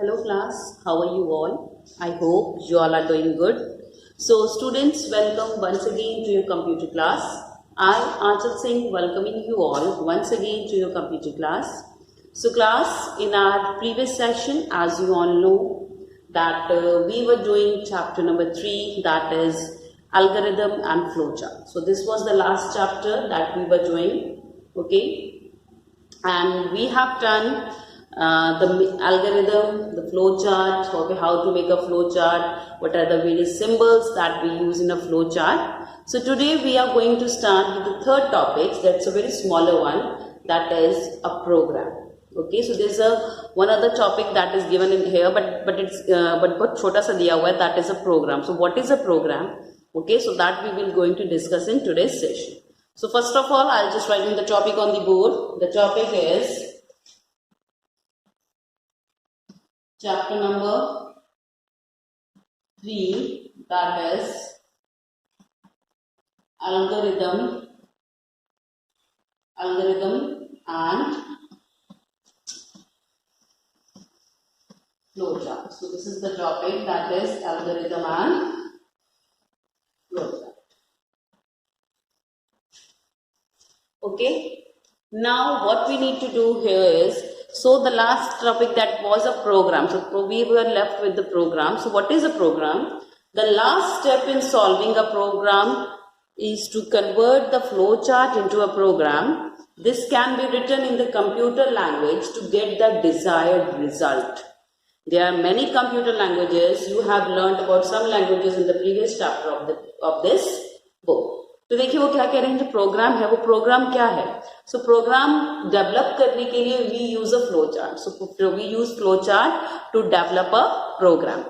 Hello class, how are you all? I hope you all are doing good. So students, welcome once again to your computer class. I, Aanchal Singh, welcoming you all once again to your computer class. So class, in our previous session, as you all know, that we were doing chapter number 3, that is algorithm and flowchart. So this was the last chapter that we were doing, okay? And we have done the algorithm, the flowchart, okay, how to make a flowchart, what are the various symbols that we use in a flowchart. So today we are going to start with the third topic. That's a very smaller one, that is a program. Okay, so there's one other topic that is given in here, but it's but chota sa diya hua hai, that is a program. So what is a program? Okay, so that we will going to discuss in today's session. So first of all, I'll just write in the topic on the board. The topic is chapter number 3, that is algorithm and flowchart. So this is the topic, that is algorithm and flowchart. Okay, now what we need to do here is, so the last topic that was a program, so we were left with the program. So what is a program? The last step in solving a program is to convert the flowchart into a program. This can be written in the computer language to get the desired result. There are many computer languages. You have learned about some languages in the previous chapter of this book. तो देखिए वो क्या कह रहे हैं, जो program है वो प्रोग्राम क्या है. सो प्रोग्राम डेवलप करने के लिए we use a flow chart. So we use flow chart to develop a program.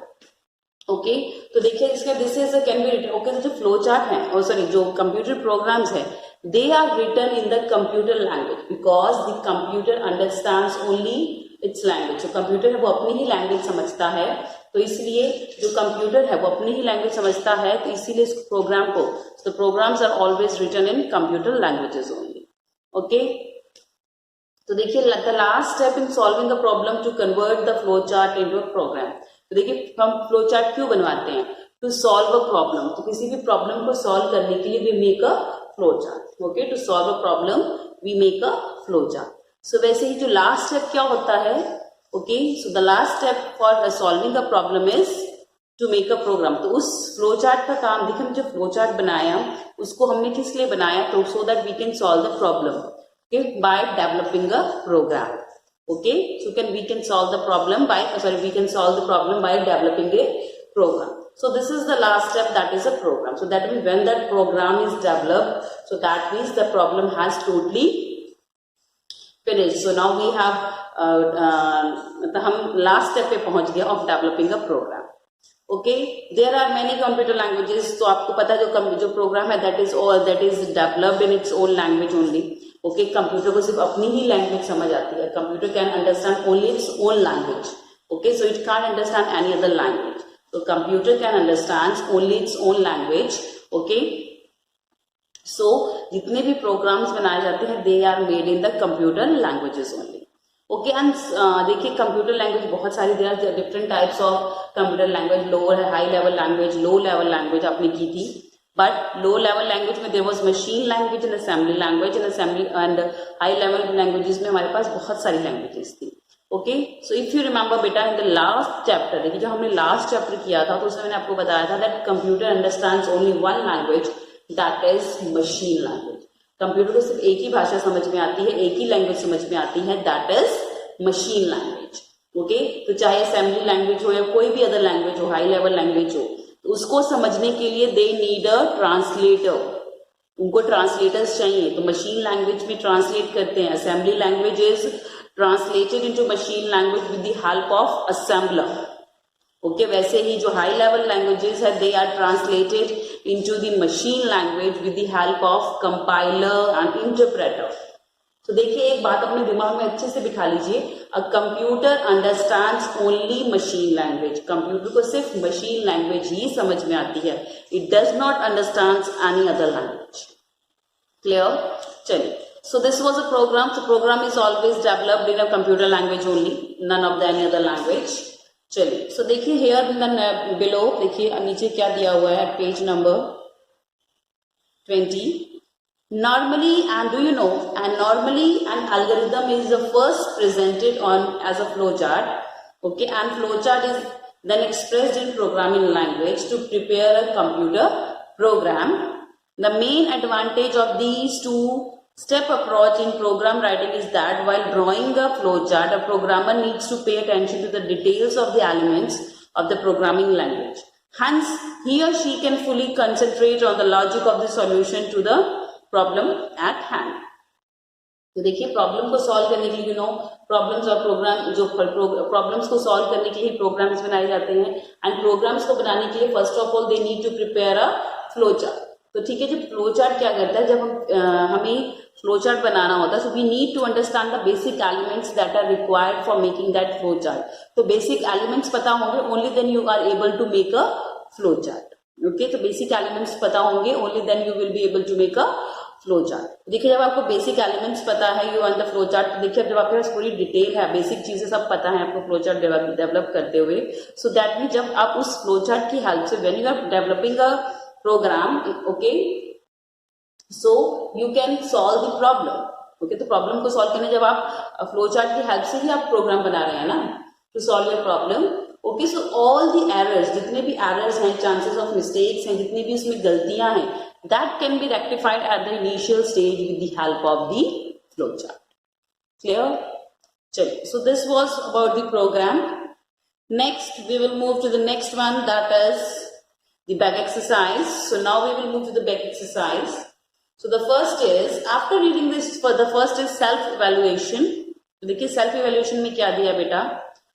Okay, तो देखिए इसका this is can be written. Okay, जो फ्लो चार्ट है और सॉरी जो कंप्यूटर प्रोग्राम्स है, they are written in the computer language because the computer understands only its language. जो computer है वो अपनी ही लैंग्वेज समझता है, तो इसलिए जो कंप्यूटर है वो अपनी ही लैंग्वेज समझता है, तो इसीलिए इस प्रोग्राम को, the programs are always written in computer languages only. Okay, तो देखिए the last step in solving the problem to convert the flow chart into a program. तो देखिए हम flow chart क्यों बनवाते हैं? To solve a problem. तो किसी भी problem को solve करने के लिए we make a flow chart. Okay, to solve a problem we make a flow chart. So वैसे ही जो last step क्या होता है? Okay, so the last step for solving a problem is to make a program. तो उस flow chart का काम देखिए, हम जो फ्लो चार्ट बनाया उसको हमने किस लिए बनाया, तो so that we can solve the problem. Okay, by developing a program. Okay, so we can solve the problem by we can solve the problem by developing a program. So this is the last step, that is a program. So that means when that program is developed, so that means the problem has totally finished. So now we have मतलब हम last step पे पहुंच गए of developing a program. Okay, there are many computer languages. तो आपको पता है जो प्रोग्राम है that is developed in its own language only. Okay, computer को सिर्फ अपनी ही लैंग्वेज समझ आती है. Computer can understand only its own language. Okay, so it can understand any other language. तो computer can understand only its own language. Okay, so जितने भी प्रोग्राम्स बनाए जाते हैं दे are made in the computer languages only. Okay, and देखिए computer language बहुत सारी, there are different types of computer language. Lower है, high level language, low level language आपने की थी. बट लो लेवल लैंग्वेज में there was machine language and assembly language and high level languages में हमारे पास बहुत सारी लैंग्वेजेस थी. Okay, so if you remember बेटा इन द लास्ट चैप्टर, देखिए जब हमने लास्ट चैप्टर किया था तो उसमें मैंने आपको बताया था that computer understands only one language, that is machine language. Computer को सिर्फ एक ही भाषा समझ में आती है, एक ही लैंग्वेज समझ में आती है, that is machine language. Okay, तो चाहे असेंबली लैंग्वेज हो या कोई भी अदर लैंग्वेज हो, हाई लेवल लैंग्वेज हो, तो उसको समझने के लिए दे नीड अ ट्रांसलेटर. उनको ट्रांसलेटर्स चाहिए. तो मशीन लैंग्वेज में ट्रांसलेट करते हैं. Assembly language is translated into machine language with the help of assembler. Okay, वैसे ही जो हाई लेवल लैंग्वेजेस है they are translated into the machine language with the help of compiler and interpreter. तो देखिए एक बात अपने दिमाग में अच्छे से बिठा लीजिए, a computer understands only machine language. Computer को सिर्फ मशीन लैंग्वेज ही समझ में आती है. It does not understands any other language. Clear? चलिए, so this was a program. So program is always developed in a computer language only, none of the any other language. चलिए, सो देखिए hair below, देखिए नीचे क्या दिया हुआ है, page number 20. Normally, and do you know, and normally an algorithm is the first presented on as a flowchart, okay, and flowchart is then expressed in programming language to prepare a computer program. The main advantage of these two-step approach in program writing is that while drawing a flowchart, a programmer needs to pay attention to the details of the elements of the programming language. Hence, he or she can fully concentrate on the logic of the solution to the problem at hand. तो देखिए problem को solve करने के लिए problems और programme, जो problems को solve करने के लिए प्रोग्राम्स बनाए जाते हैं, एंड प्रोग्राम्स को बनाने के लिए first of all they need to prepare a flow chart. तो ठीक है, जब फ्लो चार्ट क्या करता है, जब हमें फ्लो चार्ट बनाना होता है, so we need to understand the basic elements that are required for making that flow chart. तो बेसिक एलिमेंट्स पता होंगे, only then you are able to make a flow chart. Okay, तो basic elements पता होंगे, only then you will be able to make a flow chart. देखिए जब आपको basic elements पता है, you on the flow chart, देखिए जब आपके पास पूरी डिटेल है, बेसिक चीजें सब पता है आपको फ्लो चार्ट डेवलप करते हुए, सो दैट मीन जब आप उस फ्लो चार्ट की हेल्प से when you are developing a program, okay, so you can solve the problem. Okay, तो प्रॉब्लम को सॉल्व करने जब आप फ्लो चार्ट की हेल्प से ही आप प्रोग्राम बना रहे हैं ना, to solve your problem. Okay, so all the errors, जितने भी एरर्स हैं, चांसेस ऑफ मिस्टेक्स हैं, जितनी भी उसमें गलतियां हैं, that can be rectified at the initial stage with the help of the flowchart. Clear? Chaliye, so this was about the program. Next we will move to the next one, that is the back exercise. So now we will move to the back exercise. So the first is, after reading this, for the first is self evaluation. तो देखिए self evaluation में क्या दिया बेटा,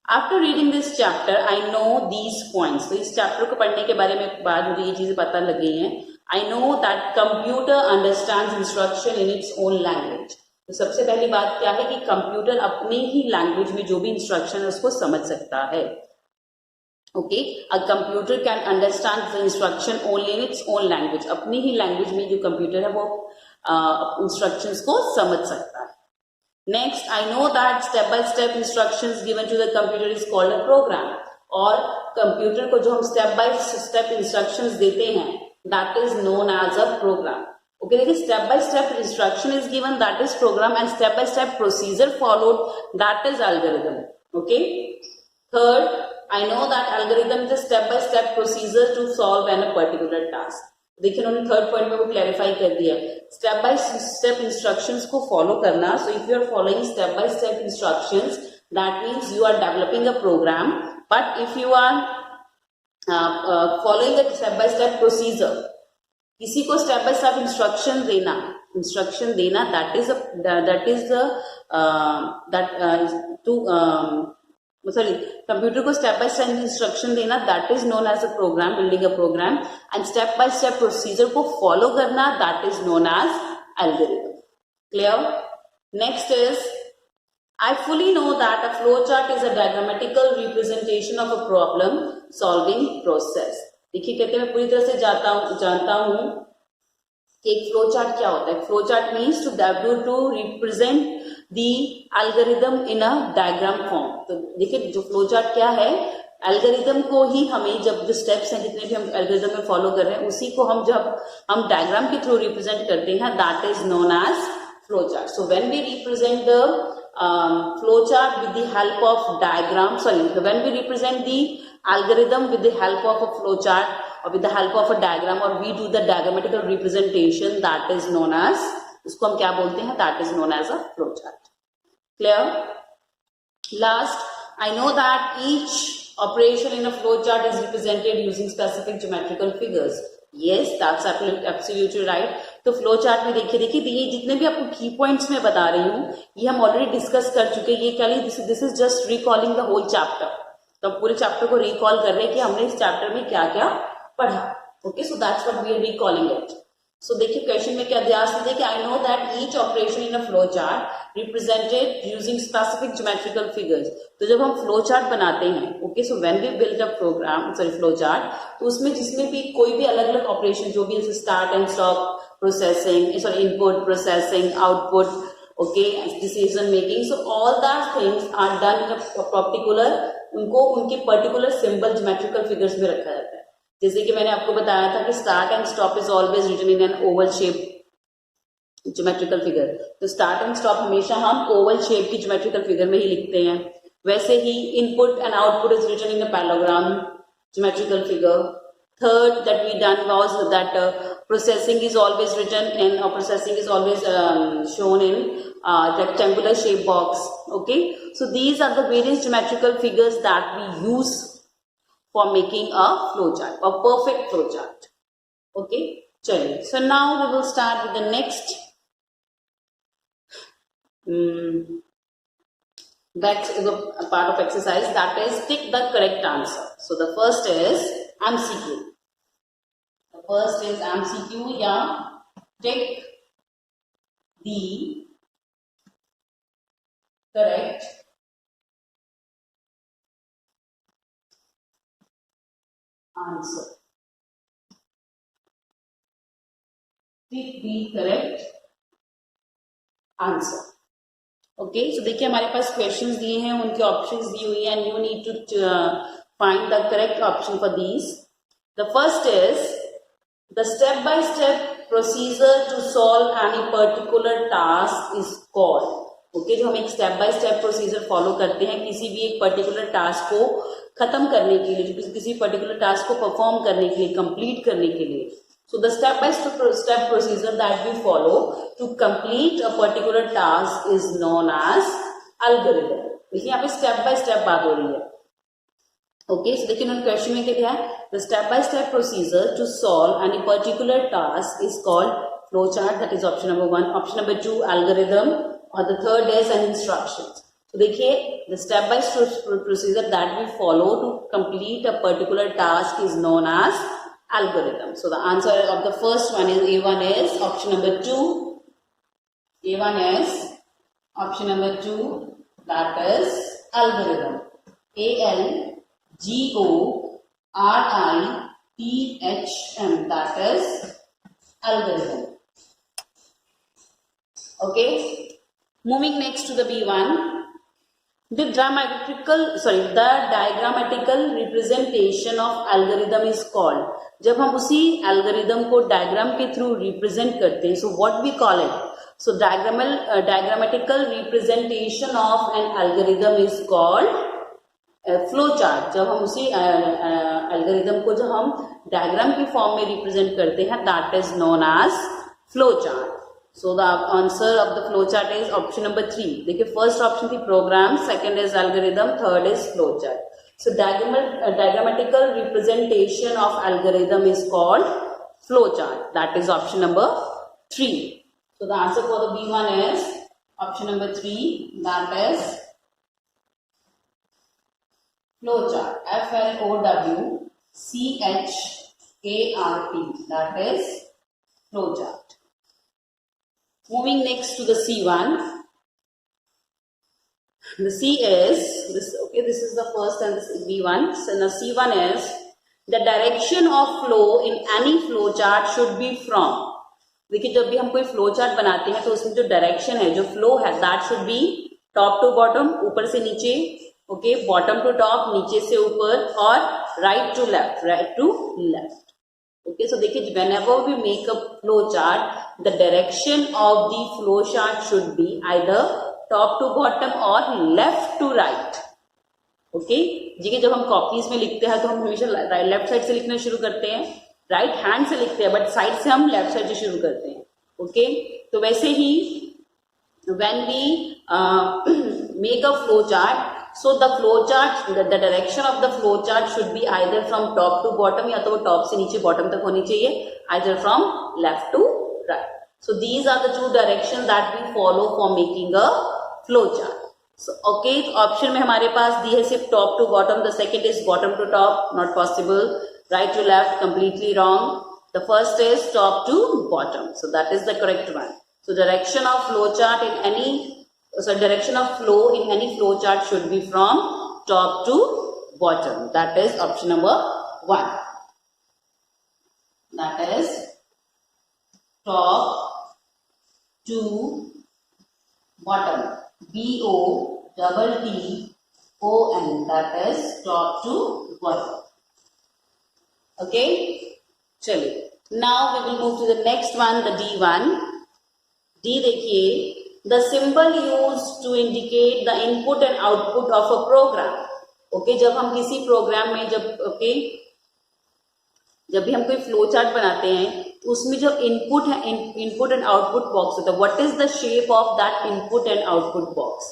after reading this chapter I know these points. तो इस chapter को पढ़ने के बारे में बाद मुझे ये चीजें पता लग गई हैं. I know that computer understands instruction in its own language. तो सबसे पहली बात क्या है कि कंप्यूटर अपनी ही लैंग्वेज में जो भी इंस्ट्रक्शन है उसको समझ सकता है. Okay, a computer can understand the instruction only in its own language. अपनी ही लैंग्वेज में जो कंप्यूटर है वो इंस्ट्रक्शंस को समझ सकता है. Next, I know that step by step instructions given to the computer is called a program. और कंप्यूटर को जो हम स्टेप बाय स्टेप इंस्ट्रक्शंस देते हैं, that is known as a program. Okay, देखिए step by step instruction is given, that is program, and step by step procedure followed, that is algorithm. Okay, third, I know that algorithm is a step by step procedure to solve a particular task. देखिए उन्होंने third point में वो clarify कर दिया, step by step instructions को follow करना. So if you are following step by step instructions, that means you are developing a program. But if you are following the step by step procedure, किसी को step by step instruction देना, that is computer को step by step instruction देना, that is known as a program, building a program. And step by step procedure को follow करना, that is known as algorithm. Clear? Next is, I fully know that a flowchart is a diagrammatical representation of a problem solving process. देखिए कहते हैं मैं पूरी तरह से जानता हूं कि एक फ्लो चार्ट क्या होता है. Flow chart means to represent the algorithm in a diagram form. तो देखिए जो फ्लो चार्ट क्या है, एल्गोरिथम को ही हमें, जब जो स्टेप्स हैं जितने भी हम एल्गोरिथम में फॉलो कर रहे हैं, उसी को हम जब हम डायग्राम के थ्रू रिप्रेजेंट करते हैं, that is known as flow chart. So when we represent the flowchart with the help of diagram, when we represent the algorithm with the help of a flowchart or with the help of a diagram, or we do the diagrammatical representation, that is known as, इसको हम क्या बोलते हैं, that is known as a flowchart. Clear? Last, I know that each operation in a flowchart is represented using specific geometrical figures. Yes, that's absolutely right. तो flow chart में देखिए ये जितने भी आपको की पॉइंट्स में बता रही हूँ, ये हम ऑलरेडी डिस्कस कर चुके हैं. ये क्या, this is just recalling the whole chapter. तो हम पूरे चैप्टर को रिकॉल कर रहे हैं कि हमने इस चैप्टर में क्या क्या पढ़ा. Okay, so that's what we are recalling it. So देखिए क्वेश्चन में क्या दिया है, कि I know that each operation in a flow chart represented using specific geometrical figures. तो जब हम फ्लो चार्ट बनाते हैं, okay, so when we build a flow chart, तो उसमें जिसमें भी कोई भी अलग अलग ऑपरेशन जो भी, जैसे start and stop processing, input, processing, output, okay, decision making, so all that things are done in a particular उनको उनके पर्टिकुलर सिंबल ज्योमेट्रिकल फिगर्स में रखा जाता है। जैसे कि मैंने आपको बताया था कि start and stop is always written in an oval shape geometrical figure. तो स्टार्ट एंड स्टॉप हमेशा हम ओवल शेप की ज्योमेट्रिकल फिगर में ही लिखते हैं। वैसे ही input and output is written in a parallelogram geometrical figure. Third that we done was that processing is always written in or processing is always shown in rectangular shape box. Okay, so these are the various geometrical figures that we use for making a flowchart, a perfect flowchart. Okay, chaliye. So now we will start with the next that is a part of exercise, that is tick the correct answer. So the first is MCQ. The first is MCQ, yeah. Tick the correct answer. Tick the correct answer. Okay, so देखिए हमारे पास questions दिए हैं, उनके options दी हुई हैं, and you need to find the correct option for these. The first is the step by step procedure to solve any particular task is called. Okay, जो हम एक step by step procedure follow करते हैं किसी भी एक particular task को खत्म करने के लिए, किसी पर्टिकुलर टास्क को परफॉर्म करने के लिए, कंप्लीट करने के लिए. So the step by step procedure that we follow to complete a particular task is known as algorithm. देखिए यहाँ पे step by step बात हो रही है. Okay, so देखिए उन्होंने क्वेश्चन में क्या दिया है? The step by step procedure to solve any particular task is called flowchart. That is option number 1. Option number 2 algorithm, और the third is an instructions. So देखिए the step by step procedure that we follow to complete a particular task is known as algorithm. So the answer of the first one is A1 is option number 2. A1 is option number 2, that is algorithm. ALGORITHM, that is algorithm. Okay, moving next to the B1. The diagrammatical representation of algorithm is called. जब हम उसी algorithm को diagram के through represent करते हैं, so what we call it? So diagrammatical representation of an algorithm is called flow chart. जब हम उसी एल्गोरिदम को जब हम डायग्राम की फॉर्म में रिप्रेजेंट करते हैं, that is known as flow chart. So the answer of the flowchart is option number 3. देखिए फर्स्ट ऑप्शन थी program, second is algorithm, third is flowchart. So diagrammatical representation of algorithm is called flowchart. That is option number 3. So the answer for the B1 is option number 3. That is flowchart. FLOWCHART. That is flowchart. Moving next to the C1. The C is this. Okay, this is the first and this is B1. So the C1 is the direction of flow in any flow chart should be from. देखिए जब भी हम कोई flow chart बनाते हैं तो उसमें जो डायरेक्शन है, जो फ्लो है, that should be top to bottom, ऊपर से नीचे. ओके, बॉटम टू टॉप, नीचे से ऊपर, और right to left, right to left. Okay, so देखिए whenever we make a flow chart, the direction of the flow chart should be either top to bottom or left to right. Okay, देखिए जब हम copies में लिखते हैं तो हम हमेशा लेफ्ट साइड से लिखना शुरू करते हैं, राइट हैंड से लिखते हैं, बट साइड से हम लेफ्ट साइड से शुरू करते हैं. ओके, तो वैसे ही when we make a flow chart, so the flow chart, the direction of the flow chart should be either from top to bottom, या तो वो टॉप से नीचे बॉटम तक होनी चाहिए, either from left to right. So these are the two directions that we follow for making a flow chart. So okay, option में हमारे पास दी है सिर्फ top to bottom, the second is bottom to top, not possible. Right to left, completely wrong. The first is top to bottom, so that is the correct one. So direction of flow chart in any direction of flow in any flow chart should be from top to bottom. That is option number 1. That is top to bottom. BOTTOM. ON, that is top to bottom. Okay, चलिए. Now we will move to the next one, the D1. D देखिए, the symbol used to indicate the input and output of a program. Okay, जब हम किसी programme में जब भी हम कोई फ्लो चार्ट बनाते हैं तो उसमें जो इनपुट है, इनपुट एंड आउटपुट बॉक्स होता है. What is the shape of that input and output box?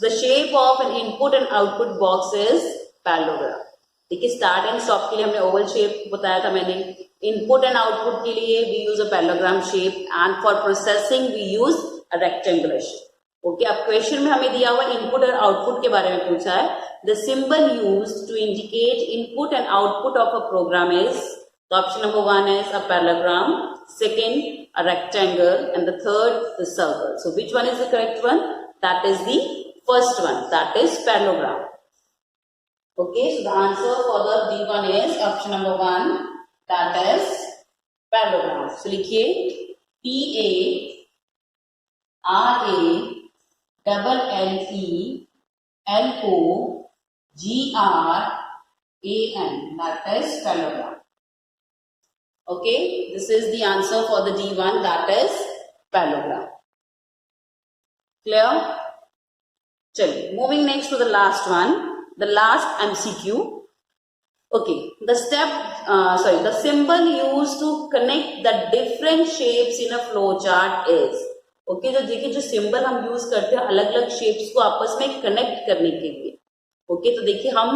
The shape of N input and output box is parallelogram. देखिए, स्टार्ट एंड स्टॉप के लिए हमने ओवल शेप बताया था मैंने. इनपुट एंड आउटपुट के लिए we use a parallelogram shape and for processing we use a rectangular shape. Okay, अब क्वेश्चन में हमें दिया हुआ इनपुट और आउटपुट के बारे में पूछा है. The symbol used to indicate input and output of a program is. The option number 1 is a parallelogram, second a rectangle, and the third the circle. So which one is the correct one? That is the first one, that is parallelogram. Okay, so the answer for the D1 is option number 1, that is parallelogram. So likhiye PARALLELOGRAM, that is parallelogram. Okay, this is the answer for the D1, that is parallelogram. Clear? Chaliye, moving next to the last one, the last MCQ. Okay, the symbol used to connect the different shapes in a flow chart is. Okay, तो देखिए, जो symbol हम use करते हैं अलग अलग shapes को आपस में कनेक्ट करने के लिए. ओके, तो देखिए, हम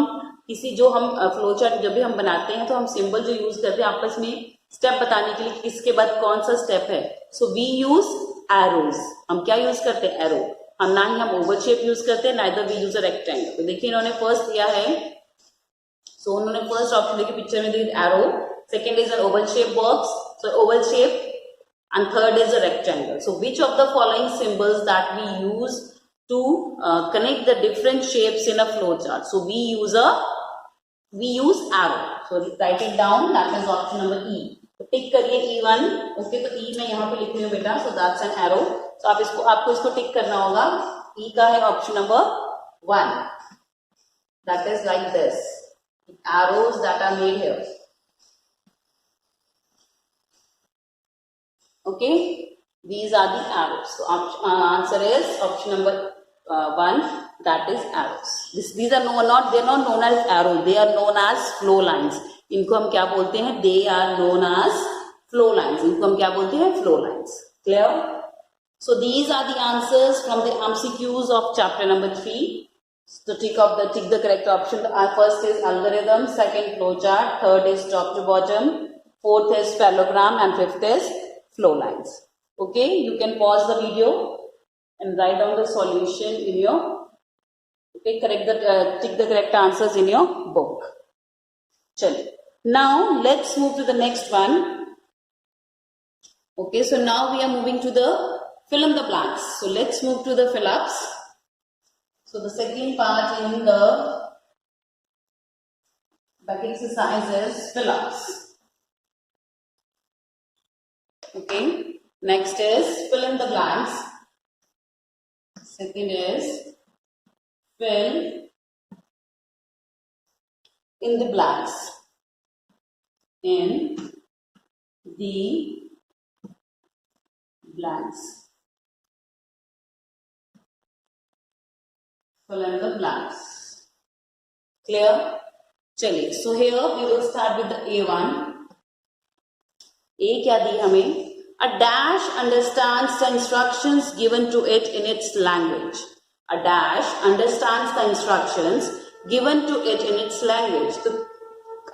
फ्लो चार्ट जब भी हम बनाते हैं तो हम सिंबल जो यूज करते हैं आपस में स्टेप बताने के लिए किसके बाद कौन सा स्टेप है. So we use arrows. हम क्या यूज करते हैं? एरो. हम ना ही हम ओवल शेप यूज करते हैं, neither we use a rectangle. तो देखिए, इन्होंने फर्स्ट दिया है. सो उन्होंने फर्स्ट ऑप्शन देखिए पिक्चर में देखिए arrow, second is an oval shape box, so oval shape, and third is a rectangle. So which of the following symbols that we use to connect the different shapes in a flow chart? So we use arrow. So write it down, that is option number E. तो टिक करिए E1. Okay, तो E मैं यहाँ पे लिख रही हूँ बेटा. So that's an arrow. So आपको इसको टिक करना होगा. E का है option number 1. That is like this. Arrows that are made here. Okay, these are the arrows. So answer is option number 1, that is arrows. These are they are not known as arrows, they are known as flow lines. इनको हम क्या बोलते हैं? They are known as flow lines. इनको हम क्या बोलते हैं? Flow lines. Clear? So these are the answers from the MCQs of chapter number 3. So tick the correct option. First is algorithm, second flow chart, third is top to bottom, fourth is parallelogram, and fifth is flow lines. Okay, you can pause the video and write down the solution in your, okay, tick the correct answers in your book. Chaliye, now let's move to the next one. Okay, so now we are moving to the fill in the blanks. So let's move to the fill ups. So the second part in the back exercise is fill ups. Okay, next is fill in the blanks. Second is fill in the blanks. In the blanks. Fill in the blanks. Clear? चलिए, so here we will start with the A1. A क्या दी हमें? A dash understands the instructions given to it in its language. A dash understands the instructions given to it in its language. So,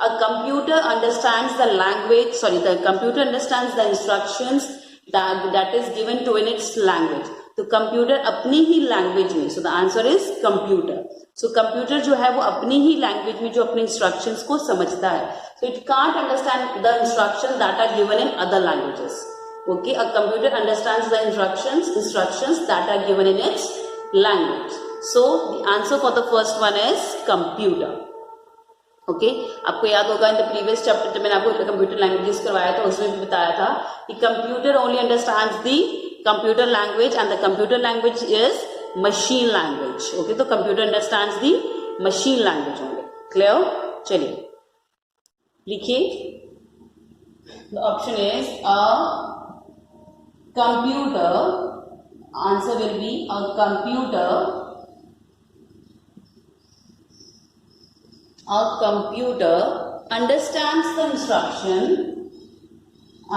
a computer understands the language, the computer understands the instructions that is given to in its language. तो computer अपनी ही language में, so the answer is computer. So computer जो है वो अपनी ही language में जो अपने इंस्ट्रक्शंस को समझता है. So it can't understand the instruction that are given in other languages. Okay, a computer understands the instructions that are given in its language. So the answer for the first one is computer. Okay, आपको याद होगा in the previous chapter जब मैंने आपको computer languages करवाया था उसमें भी बताया था कि computer only understands the computer language and the computer language is machine language. Okay, तो computer understands the machine language होंगे. क्लियर? चलिए लिखिए. The option is a computer. Answer will be a computer. A computer understands the instruction.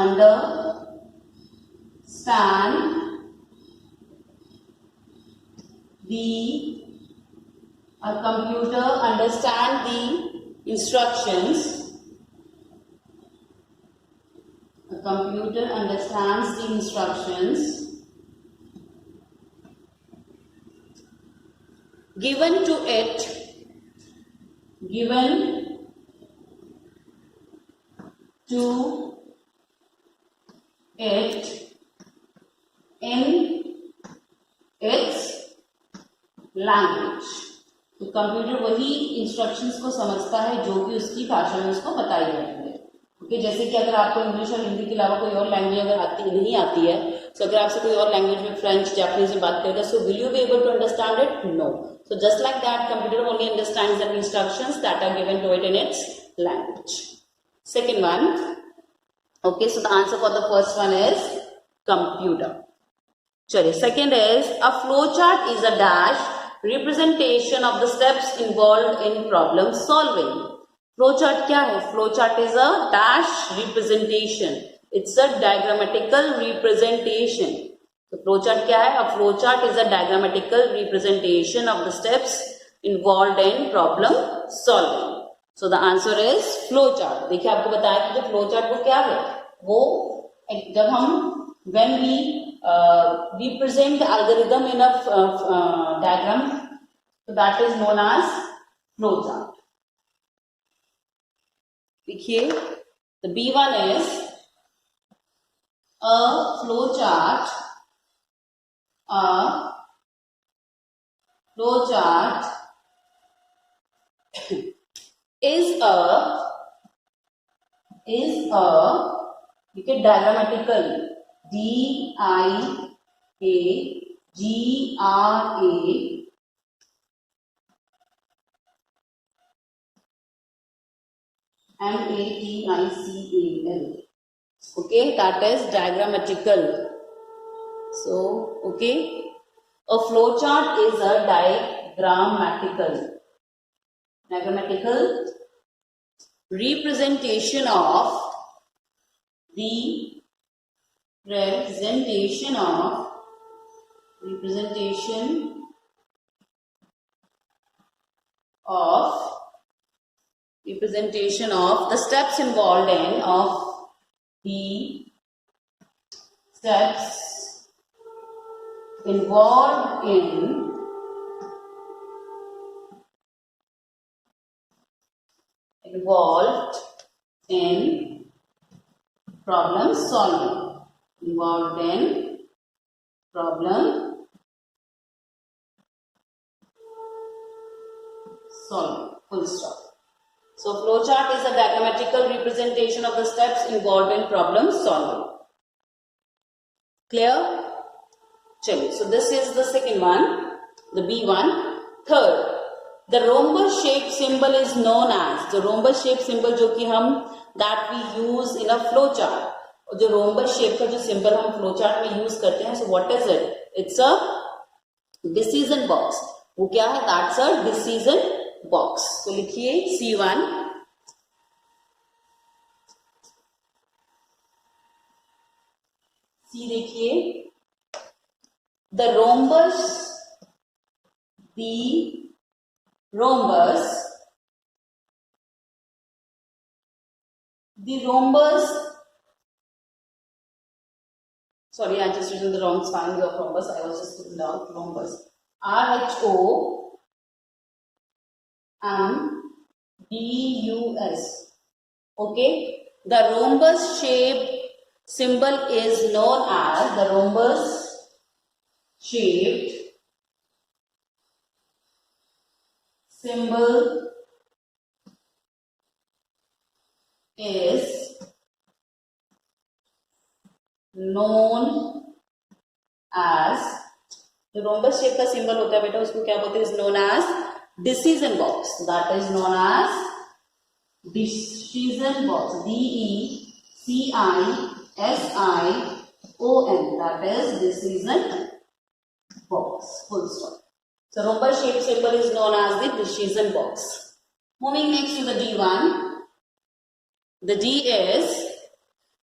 Understand the. A computer understand the instructions. A computer understands the instructions given to it. Given to it in its language. तो computer वही instructions को समझता है जो कि उसकी भाषा में उसको बताई जाती है. ओके, जैसे कि अगर आपको इंग्लिश और हिंदी के अलावा कोई और लैंग्वेज अगर नहीं आती है, तो अगर आपसे कोई और लैंग्वेज में फ्रेंच जापानीज में बात करेगा, so will you be able to understand it? No. So just like that, computer only understands the instructions that are given to it in its language. Second one. Okay, so the answer for the first one is computer. Chaliye, second is a flowchart is a dash representation of the steps involved in problem solving. Flowchart क्या है? Flowchart is a dash representation. It's a diagrammatical representation. तो flowchart क्या है? A flowchart is a diagrammatical representation of the steps involved in problem solving. So the answer is flowchart. देखिए आपको बताया कि जो flowchart वो क्या है? वो जब हम when we represent the algorithm in a diagram, so that is known as flowchart. देखिए the B1 is a flowchart. A flowchart is a you get diagrammatical diagrammatical. Okay, that is diagrammatical. So, okay, a flowchart is a diagrammatical representation of the steps involved in problem solving. Involved in problem solving. Full stop. So flowchart is a diagrammatical representation of the steps involved in problem solving. Clear? Chaliye. So this is the second one, the B1. Third, the rhombus shaped symbol is known as. The rhombus shaped symbol जो कि हम that we use in a flowchart. और जो rhombus shape का जो symbol हम flowchart में use करते हैं, so what is it? It's a decision box. वो क्या है? That's a decision box. So लिखिए C1. C देखिए. The rhombus sorry, I just written the wrong spelling of rhombus. I was just putting down rhombus. RHOMBUS. Okay, the rhombus shaped symbol is known as the rhombus shaped symbol is known as. जो rhombus shape का symbol होता है बेटा उसको क्या बोलते हैं? Is known as decision box. That is known as decision box. DECISION. That is decision box. Full stop. So rhombus shaped symbol is known as the decision box. Moving next to the D1. The D is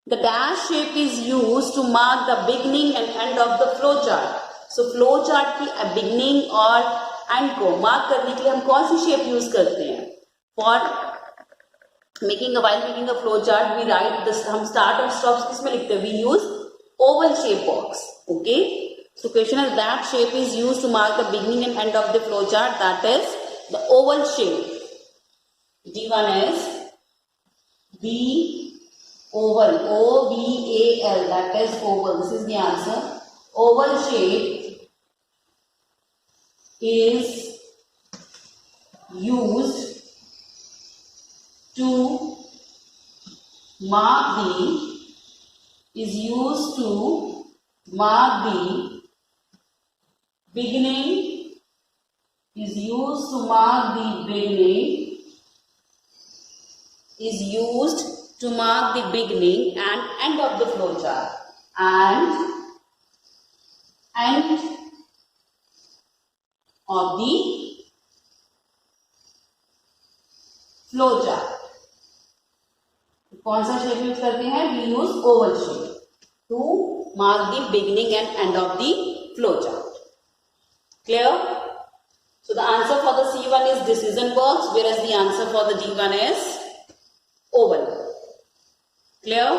the dash shape is used to mark the beginning and end of the flow chart. So flow chart की beginning और end को mark करने के लिए हम कौन सी shape use करते हैं? For while making a flow chart, we write this. हम start और stops किस में लिखते हैं? We use oval shape box. Okay. So question is that shape is used to mark the beginning and end of the flow chart. That is the oval shape. D1 is the oval. OVAL. That is oval. This is the answer. Oval shape is used to mark the beginning and end of the flow chart and end of the flow chart. कौन सा shape use करते हैं? We use oval shape to mark the beginning and end of the flow chart. Clear? So the answer for the C1 is decision box, whereas the answer for the D1 is oval. Clear?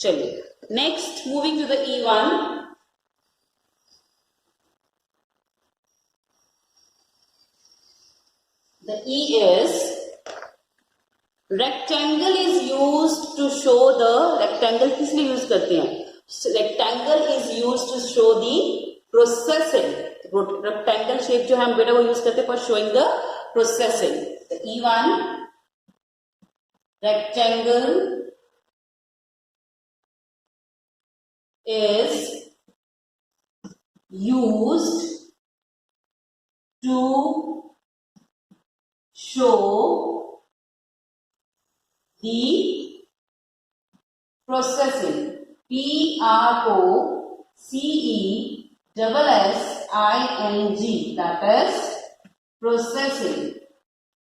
चलिए. Next, moving to the E1. The E is rectangle is used to show the rectangle किस लिए use करते हैं? Rectangle is used to show the processing. Rectangle shape जो हम बेटा वो use करते हैं for showing the processing. The E1 rectangle is used to show the processing. PROCESSING. That is processing.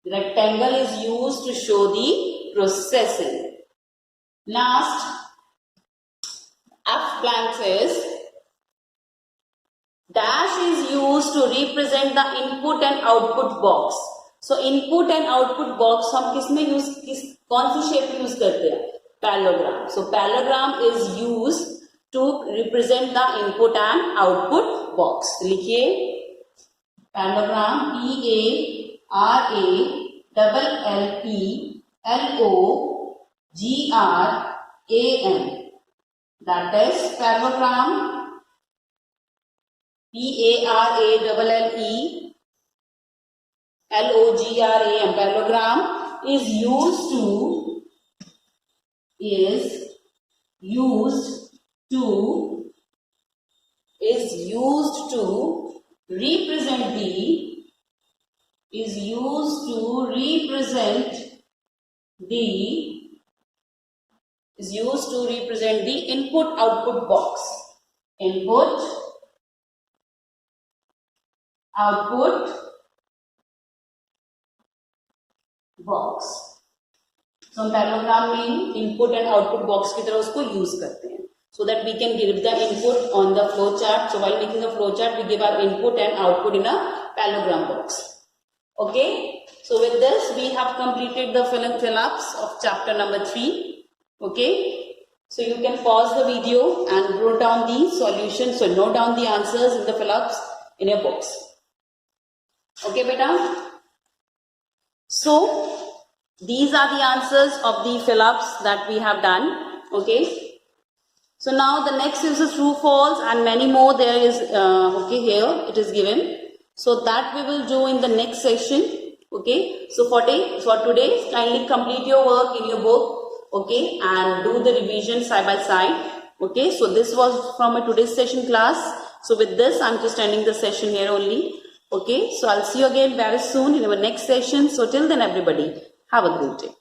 The rectangle is used to show the processing. Last, F blank says dash is used to represent the input and output box. So input and output box हम किसमें कौन सी shape use करते हैं? Parallelogram. So parallelogram is used to represent the input and output box. लिखिए parallelogram PARALLELOGRAM. That is parallelogram. PARALLELOGRAM. Parallelogram is used to represent the input output box. Input output box. So parallelogram में input and output box की तरह उसको use करते हैं, so that we can give the input on the flow chart. So while making a flow chart, we give our input and output in a parallelogram box. Okay. So with this, we have completed the fill-ups of chapter number 3. Okay. So you can pause the video and note down the solutions. So note down the answers in the fill-ups in your box. Okay, beta. So these are the answers of the fill-ups that we have done. Okay. So now the next is the true, false, and many more. There is here it is given. So that we will do in the next session. Okay. So for today, kindly complete your work in your book. Okay, and do the revision side by side. Okay. So this was from a today's session class. So with this, I'm just ending the session here only. Okay, so I'll see you again very soon in our next session. So till then, everybody, have a great day.